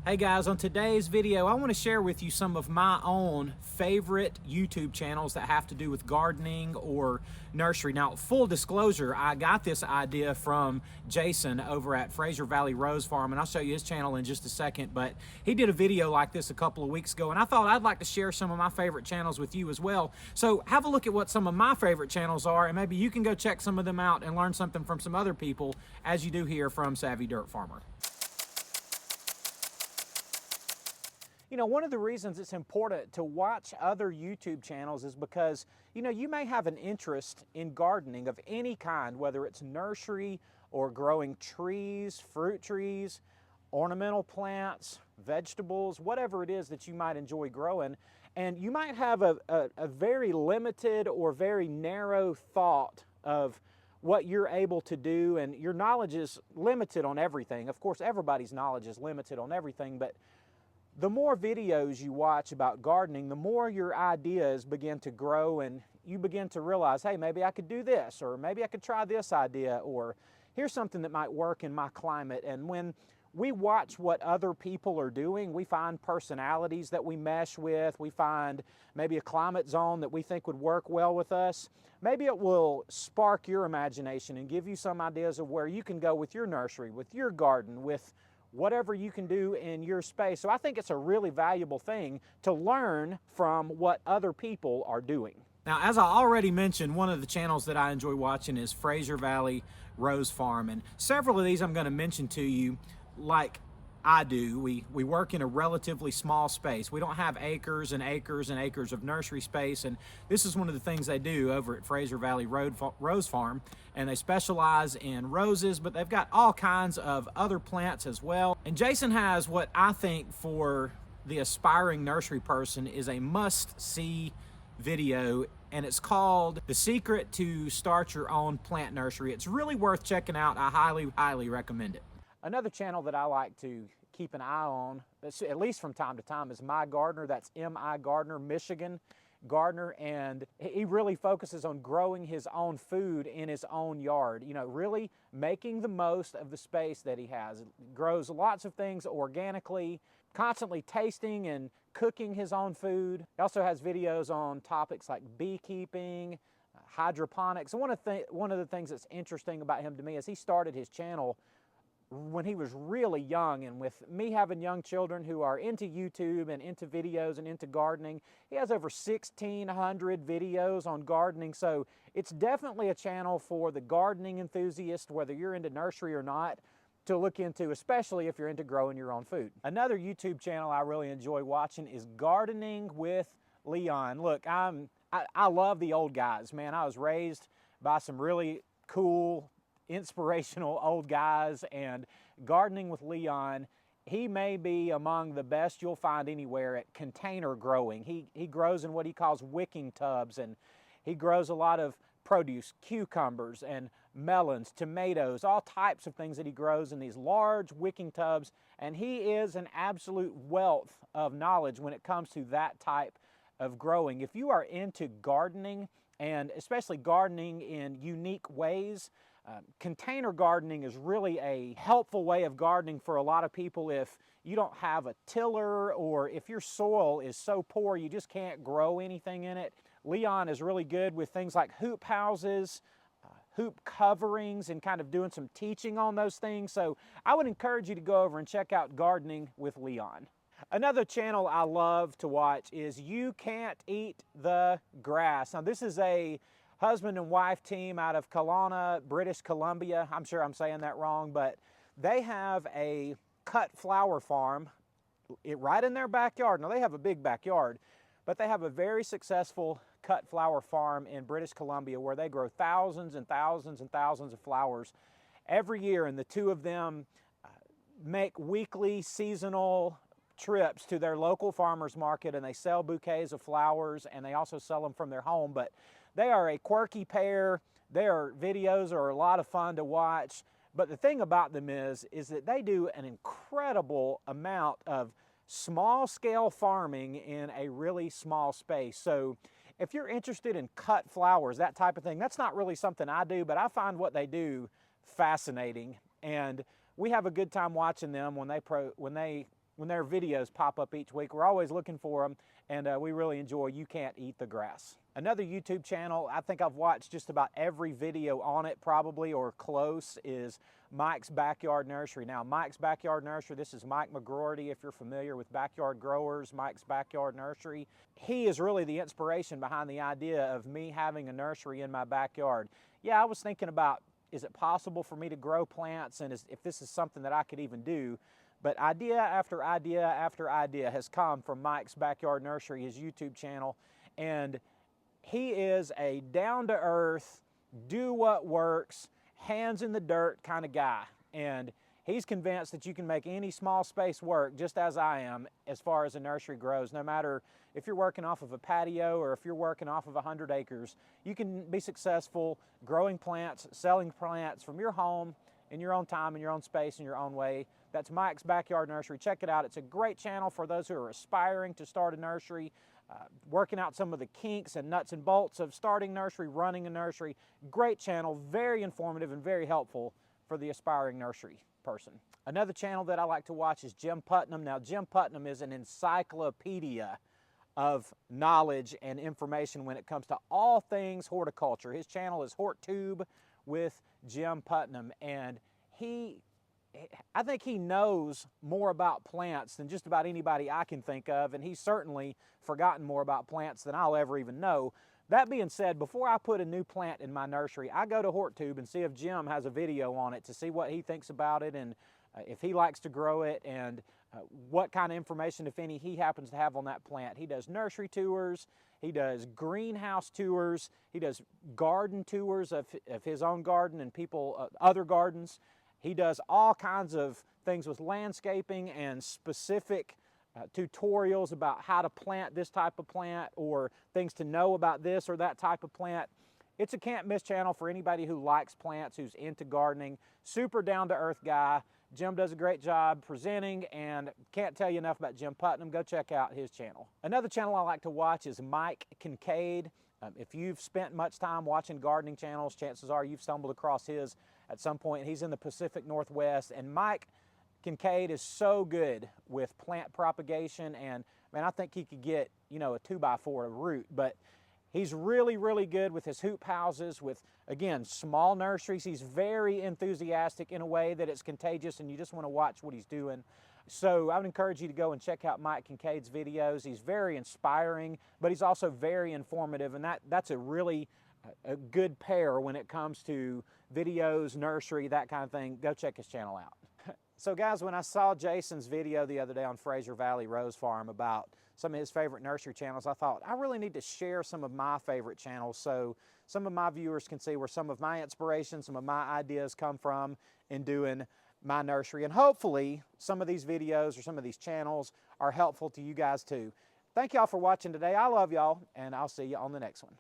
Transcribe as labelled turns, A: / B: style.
A: Hey guys, on today's video I want to share with you some of my own favorite YouTube channels that have to do with gardening or nursery. Now, full disclosure, I got this idea from Jason over at Fraser Valley Rose Farm, and I'll show you his channel in just a second, but he did a video like this a couple of weeks ago, and I thought I'd like to share some of my favorite channels with you as well. So have a look at what some of my favorite channels are, and maybe you can go check some of them out and learn something from some other people, as you do here from Savvy Dirt Farmer. You know, one of the reasons it's important to watch other YouTube channels is because, you know, you may have an interest in gardening of any kind, whether it's nursery or growing trees, fruit trees, ornamental plants, vegetables, whatever it is that you might enjoy growing. And you might have a very limited or very narrow thought of what you're able to do, and your knowledge is limited on everything. Of course, everybody's knowledge is limited on everything, but the more videos you watch about gardening, the more your ideas begin to grow, and you begin to realize, hey, maybe I could do this, or maybe I could try this idea, or here's something that might work in my climate. And when we watch what other people are doing, we find personalities that we mesh with, we find maybe a climate zone that we think would work well with us. Maybe it will spark your imagination and give you some ideas of where you can go with your nursery, with your garden, with whatever you can do in your space. So I think it's a really valuable thing to learn from what other people are doing. Now, as I already mentioned, one of the channels that I enjoy watching is Fraser Valley Rose Farm, and several of these I'm going to mention to you like I do. We work in a relatively small space. We don't have acres and acres and acres of nursery space, and this is one of the things they do over at Fraser Valley Rose Farm, and they specialize in roses, but they've got all kinds of other plants as well. And Jason has what I think for the aspiring nursery person is a must-see video, and it's called The Secret to Start Your Own Plant Nursery. It's really worth checking out. I highly recommend it. Another channel that I like to keep an eye on, at least from time to time, is Migardener. That's Migardener, Michigan gardener, and he really focuses on growing his own food in his own yard. You know, really making the most of the space that he has. He grows lots of things organically, constantly tasting and cooking his own food. He also has videos on topics like beekeeping, hydroponics. And one of the things that's interesting about him to me is he started his channel when he was really young, and with me having young children who are into YouTube and into videos and into gardening, he has over 1,600 videos on gardening. So it's definitely a channel for the gardening enthusiast, whether you're into nursery or not, to look into, especially if you're into growing your own food. Another YouTube channel I really enjoy watching is Gardening with Leon. Look, I love the old guys, man. I was raised by some really cool, inspirational old guys, and Gardening with Leon, he may be among the best you'll find anywhere at container growing. He grows in what he calls wicking tubs, and he grows a lot of produce, cucumbers and melons, tomatoes, all types of things that he grows in these large wicking tubs, and he is an absolute wealth of knowledge when it comes to that type of growing. If you are into gardening, and especially gardening in unique ways, container gardening is really a helpful way of gardening for a lot of people if you don't have a tiller, or if your soil is so poor you just can't grow anything in it. Leon is really good with things like hoop houses, hoop coverings, and kind of doing some teaching on those things. So I would encourage you to go over and check out Gardening with Leon. Another channel I love to watch is Cant Eat the Grass. Now, this is a husband and wife team out of Kelowna, British Columbia. I'm sure I'm saying that wrong, but they have a cut flower farm right in their backyard. Now, they have a big backyard, but they have a very successful cut flower farm in British Columbia where they grow thousands and thousands and thousands of flowers every year, and the two of them make weekly, seasonal trips to their local farmers market, and they sell bouquets of flowers, and they also sell them from their home. But they are a quirky pair. Their videos are a lot of fun to watch. But the thing about them is that they do an incredible amount of small-scale farming in a really small space. So if you're interested in cut flowers, that type of thing, that's not really something I do, but I find what they do fascinating. And we have a good time watching them when they when their videos pop up each week. We're always looking for them, and we really enjoy You Can't Eat the Grass. Another YouTube channel, I think I've watched just about every video on it probably, or close, is Mike's Backyard Nursery. Now, Mike's Backyard Nursery, this is Mike McGroarty, if you're familiar with backyard growers, Mike's Backyard Nursery. He is really the inspiration behind the idea of me having a nursery in my backyard. Yeah, I was thinking about, is it possible for me to grow plants, and if this is something that I could even do? But idea after idea after idea has come from Mike's Backyard Nursery, his YouTube channel, and he is a down-to-earth, do what works, hands in the dirt kind of guy. And he's convinced that you can make any small space work, just as I am, as far as a nursery grows. No matter if you're working off of a patio or if you're working off of 100 acres, you can be successful growing plants, selling plants from your home, in your own time, in your own space, in your own way. That's Mike's Backyard Nursery. Check it out. It's a great channel for those who are aspiring to start a nursery, working out some of the kinks and nuts and bolts of starting nursery, running a nursery. Great channel, very informative and very helpful for the aspiring nursery person. Another channel that I like to watch is Jim Putnam. Now, Jim Putnam is an encyclopedia of knowledge and information when it comes to all things horticulture. His channel is Horttube with Jim Putnam, and I think he knows more about plants than just about anybody I can think of, and he's certainly forgotten more about plants than I'll ever even know. That being said, before I put a new plant in my nursery, I go to Horttube and see if Jim has a video on it to see what he thinks about it, and if he likes to grow it, and what kind of information, if any, he happens to have on that plant. He does nursery tours, he does greenhouse tours, he does garden tours of his own garden and people, other gardens. He does all kinds of things with landscaping and specific tutorials about how to plant this type of plant, or things to know about this or that type of plant. It's a can't miss channel for anybody who likes plants, who's into gardening. Super down-to-earth guy. Jim does a great job presenting, and can't tell you enough about Jim Putnam. Go check out his channel. Another channel I like to watch is Mike Kincaid. If you've spent much time watching gardening channels, chances are you've stumbled across his at some point. He's in the Pacific Northwest, and Mike Kincaid is so good with plant propagation, and man, I think he could get, you know, a 2x4 root, but he's really, really good with his hoop houses, with, again, small nurseries. He's very enthusiastic in a way that it's contagious, and you just want to watch what he's doing. So I would encourage you to go and check out Mike Kincaid's videos. He's very inspiring, but he's also very informative, and that's a really a good pair when it comes to videos, nursery, that kind of thing. Go check his channel out. So guys, when I saw Jason's video the other day on Fraser Valley Rose Farm about some of his favorite nursery channels, I thought I really need to share some of my favorite channels so some of my viewers can see where some of my inspiration, some of my ideas come from in doing my nursery. And hopefully some of these videos or some of these channels are helpful to you guys too. Thank y'all for watching today. I love y'all, and I'll see you on the next one.